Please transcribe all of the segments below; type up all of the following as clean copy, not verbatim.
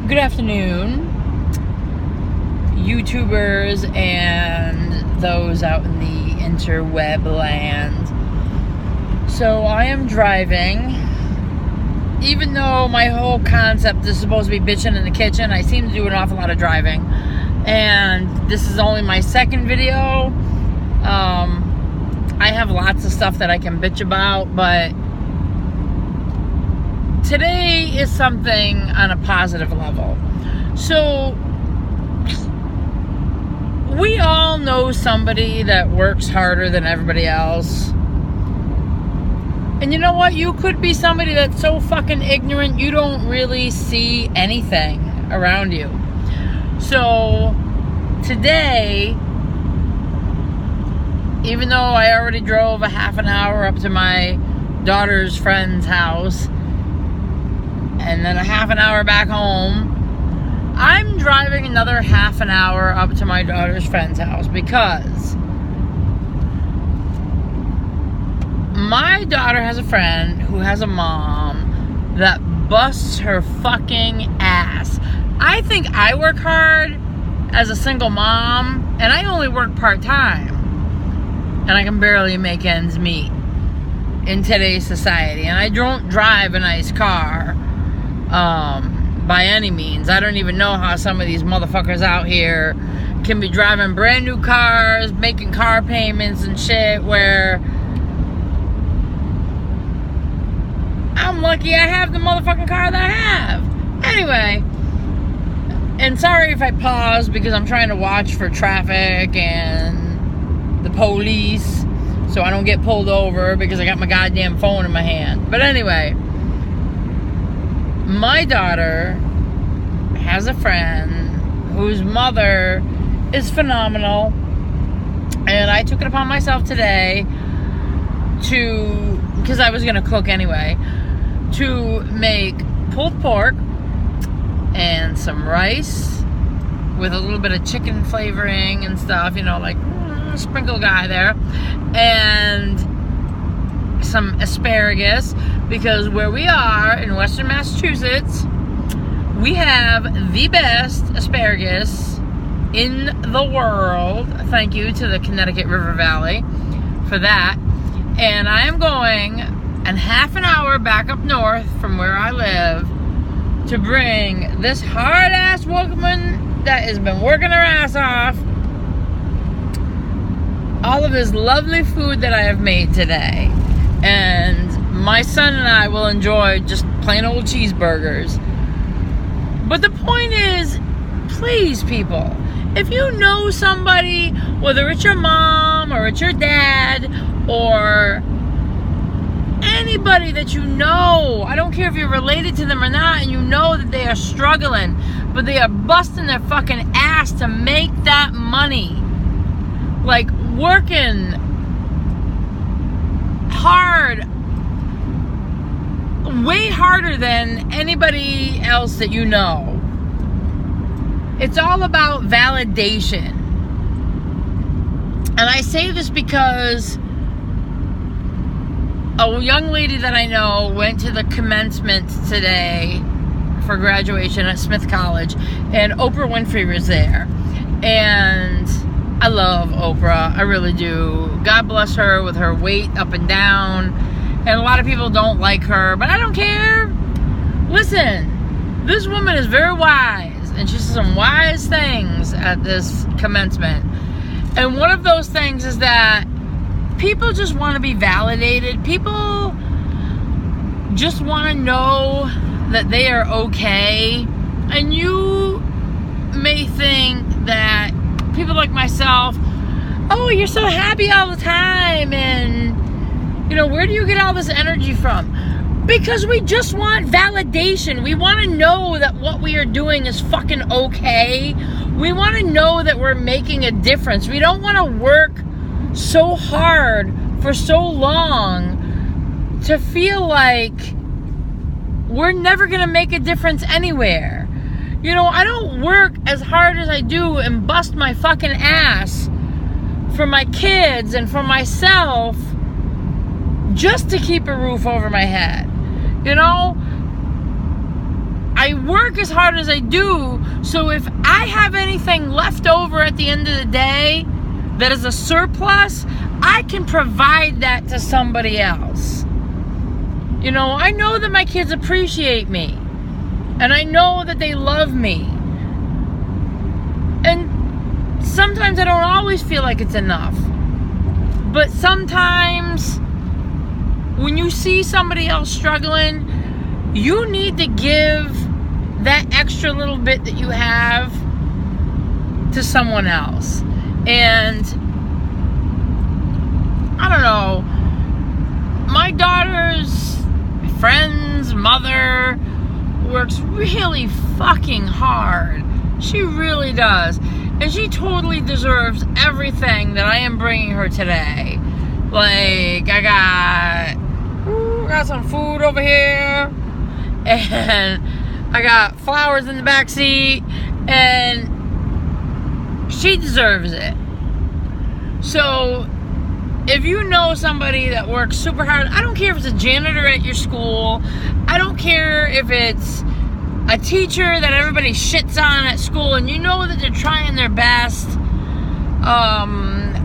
Good afternoon, YouTubers and those out in the interweb land. So I am driving. Even though my whole concept is supposed to be bitching in the kitchen, I seem to do an awful lot of driving. And this is only my second video. I have lots of stuff that I can bitch about, but today is something on a positive level. So, we all know somebody that works harder than everybody else. And you know what? You could be somebody that's so fucking ignorant you don't really see anything around you. So, today, even though I already drove a half an hour up to my daughter's friend's house, and then a half an hour back home, I'm driving another half an hour up to my daughter's friend's house because my daughter has a friend who has a mom that busts her fucking ass. I think I work hard as a single mom, and I only work part-time, and I can barely make ends meet in today's society. And I don't drive a nice car by any means. I don't even know how some of these motherfuckers out here can be driving brand new cars, making car payments and shit, where I'm lucky I have the motherfucking car that I have. Anyway, and sorry if I pause because I'm trying to watch for traffic and the police so I don't get pulled over because I got my goddamn phone in my hand. But anyway, my daughter has a friend whose mother is phenomenal, and I took it upon myself today to, because I was going to cook anyway, to make pulled pork and some rice with a little bit of chicken flavoring and stuff, you know, like sprinkle guy there, and some asparagus, because where we are in Western Massachusetts, we have the best asparagus in the world. Thank you to the Connecticut River Valley for that. And I am going a half an hour back up north from where I live to bring this hard-ass woman that has been working her ass off all of this lovely food that I have made today. And my son and I will enjoy just plain old cheeseburgers. But the point is, please, people, if you know somebody, whether it's your mom or it's your dad or anybody that you know, I don't care if you're related to them or not, and you know that they are struggling, but they are busting their fucking ass to make that money, like working hard, way harder than anybody else that you know. It's all about validation. And I say this because a young lady that I know went to the commencement today for graduation at Smith College, and Oprah Winfrey was there. And I love Oprah, I really do. God bless her with her weight up and down. And a lot of people don't like her, but I don't care. Listen, this woman is very wise, and she said some wise things at this commencement. And one of those things is that people just want to be validated. People just want to know that they are okay. And you may think that people like myself, oh, you're so happy all the time, and you know, where do you get all this energy from? Because we just want validation. We want to know that what we are doing is fucking okay. We want to know that we're making a difference. We don't want to work so hard for so long to feel like we're never going to make a difference anywhere. You know, I don't work as hard as I do and bust my fucking ass for my kids and for myself just to keep a roof over my head. You know, I I work as hard as I do, so if I have anything left over at the end of the day that is a surplus, I can provide that to somebody else. You know, I know that my kids appreciate me, and I know that they love me. And sometimes I don't always feel like it's enough. But sometimes when you see somebody else struggling, you need to give that extra little bit that you have to someone else. And I don't know, my daughter's friend's mother works really fucking hard. She really does. And she totally deserves everything that I am bringing her today. Like, I got some food over here, and I got flowers in the back seat, and she deserves it. So if you know somebody that works super hard, I don't care if it's a janitor at your school, I don't care if it's a teacher that everybody shits on at school and you know that they're trying their best,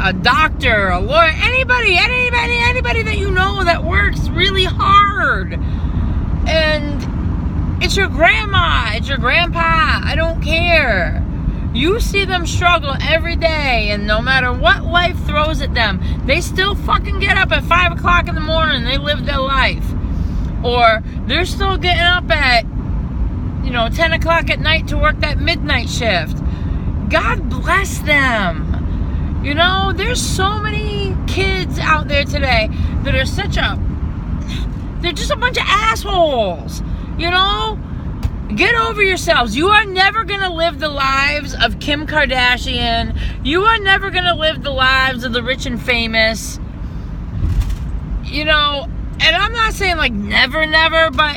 a doctor, a lawyer, anybody that you know that works really hard. And it's your grandma, it's your grandpa, I don't care. You see them struggle every day, and no matter what life throws at them, they still fucking get up at 5 o'clock in the morning and they live their life. Or they're still getting up at 10 o'clock at night to work that midnight shift. God bless them. You know, there's so many kids out there today that are they're just a bunch of assholes. You know? Get over yourselves. You are never going to live the lives of Kim Kardashian. You are never going to live the lives of the rich and famous. You know, and I'm not saying like never, but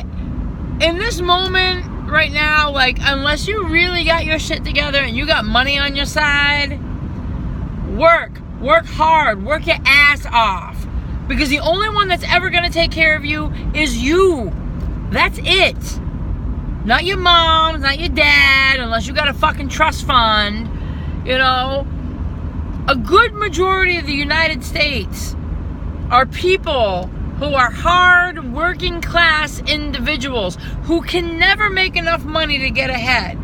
in this moment right now, like, unless you really got your shit together and you got money on your side, work hard, work your ass off, because the only one that's ever going to take care of you is you. That's it. Not your mom, not your dad, unless you got a fucking trust fund. You know, a good majority of the United States are people who are hard working class individuals who can never make enough money to get ahead.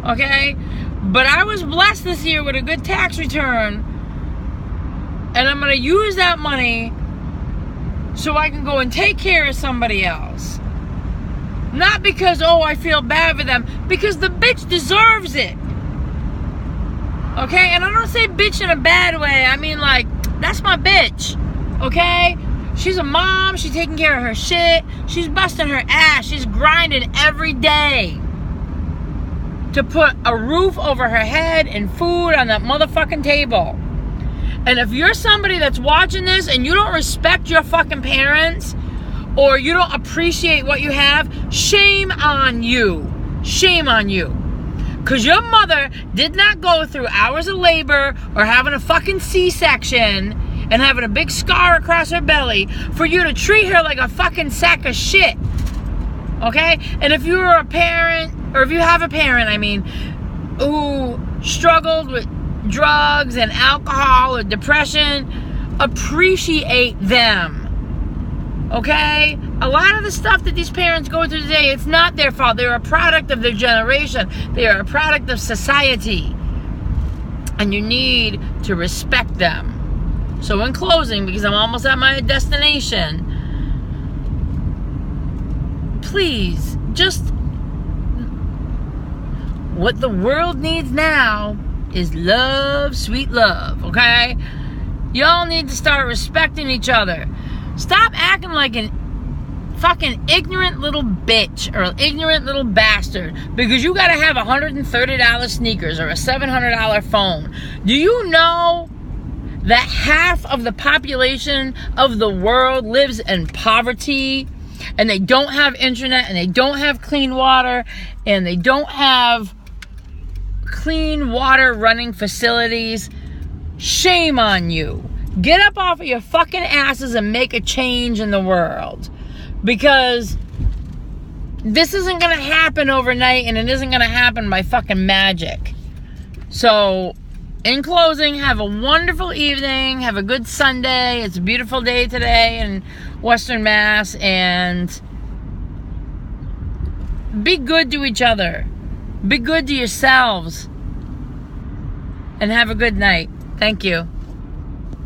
Okay? But I was blessed this year with a good tax return, and I'm going to use that money so I can go and take care of somebody else. Not because, I feel bad for them, because the bitch deserves it. Okay? And I don't say bitch in a bad way. I mean, like, that's my bitch. Okay? She's a mom. She's taking care of her shit. She's busting her ass. She's grinding every day to put a roof over her head and food on that motherfucking table. And if you're somebody that's watching this and you don't respect your fucking parents, or you don't appreciate what you have, shame on you. Shame on you. Because your mother did not go through hours of labor or having a fucking C-section and having a big scar across her belly for you to treat her like a fucking sack of shit. Okay? And if you were a parent, or if you have a parent, who struggled with drugs and alcohol or depression, appreciate them. Okay? A lot of the stuff that these parents go through today, it's not their fault. They're a product of their generation. They are a product of society. And you need to respect them. So in closing, because I'm almost at my destination, please, just what the world needs now is love, sweet love, okay? Y'all need to start respecting each other. Stop acting like an fucking ignorant little bitch or an ignorant little bastard because you gotta have $130 sneakers or a $700 phone. Do you know that half of the population of the world lives in poverty, and they don't have internet, and they don't have clean water, and they don't have clean water running facilities? Shame on you. Get up off of your fucking asses and make a change in the world. Because this isn't going to happen overnight, and it isn't going to happen by fucking magic. So, in closing, have a wonderful evening. Have a good Sunday. It's a beautiful day today in Western Mass. And be good to each other. Be good to yourselves. And have a good night. Thank you.